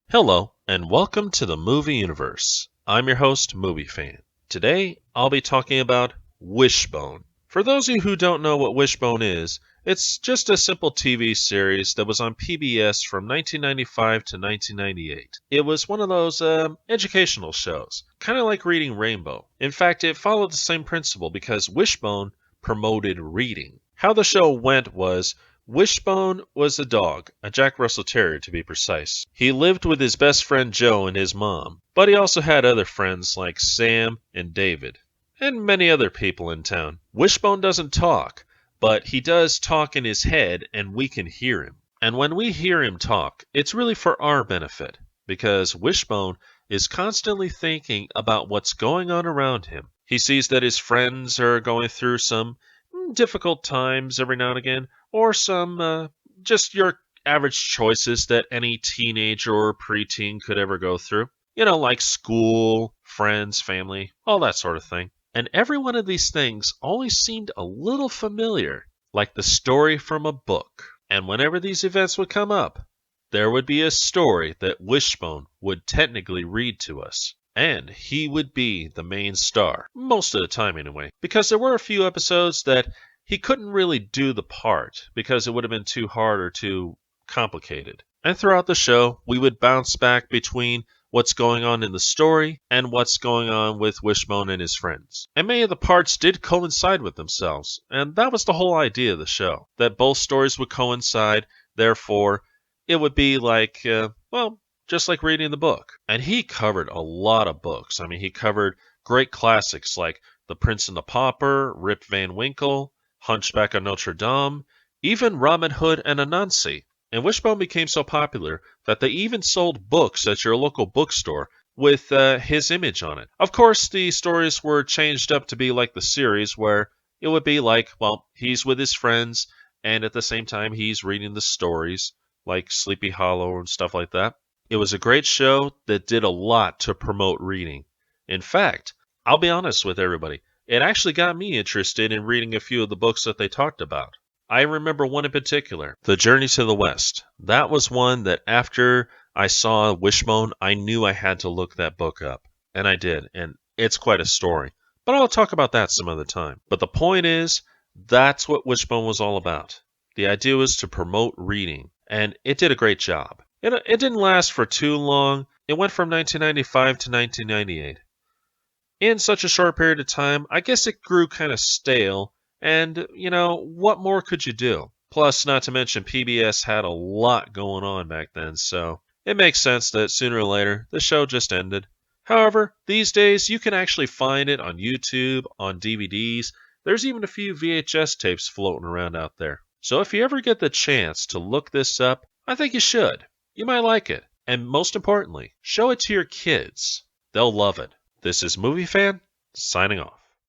Hello, and welcome to the Movie Universe. I'm your host, Movie Fan. Today, I'll be talking about Wishbone. For those of you who don't know what Wishbone is, it's just a simple TV series that was on PBS from 1995 to 1998. It was one of those educational shows, kind of like Reading Rainbow. In fact, it followed the same principle because Wishbone promoted reading. How the show went was, Wishbone was a dog, a Jack Russell Terrier to be precise. He lived with his best friend Joe and his mom, but he also had other friends like Sam and David, and many other people in town. Wishbone doesn't talk, but he does talk in his head and we can hear him. And when we hear him talk, it's really for our benefit, because Wishbone is constantly thinking about what's going on around him. He sees that his friends are going through some difficult times every now and again, or some just your average choices that any teenager or preteen could ever go through. You know, like school, friends, family, all that sort of thing. And every one of these things always seemed a little familiar, like the story from a book. And whenever these events would come up, there would be a story that Wishbone would technically read to us. And he would be the main star, most of the time anyway, because there were a few episodes that he couldn't really do the part because it would have been too hard or too complicated. And throughout the show, we would bounce back between what's going on in the story and what's going on with Wishbone and his friends. And many of the parts did coincide with themselves, and that was the whole idea of the show, that both stories would coincide, therefore it would be like, just like reading the book. And he covered a lot of books. I mean, he covered great classics like The Prince and the Pauper, Rip Van Winkle, Hunchback of Notre Dame, even Robin Hood and Anansi. And Wishbone became so popular that they even sold books at your local bookstore with his image on it. Of course, the stories were changed up to be like the series, where it would be like, he's with his friends, and at the same time he's reading the stories, like Sleepy Hollow and stuff like that. It was a great show that did a lot to promote reading. In fact, I'll be honest with everybody, it actually got me interested in reading a few of the books that they talked about. I remember one in particular, The Journey to the West. That was one that after I saw Wishbone, I knew I had to look that book up. And I did, and it's quite a story. But I'll talk about that some other time. But the point is, that's what Wishbone was all about. The idea was to promote reading, and it did a great job. It didn't last for too long. It went from 1995 to 1998. In such a short period of time, I guess it grew kind of stale, and, what more could you do? Plus, not to mention, PBS had a lot going on back then, so it makes sense that sooner or later, the show just ended. However, these days, you can actually find it on YouTube, on DVDs. There's even a few VHS tapes floating around out there. So if you ever get the chance to look this up, I think you should. You might like it. And most importantly, show it to your kids. They'll love it. This is Movie Fan, signing off.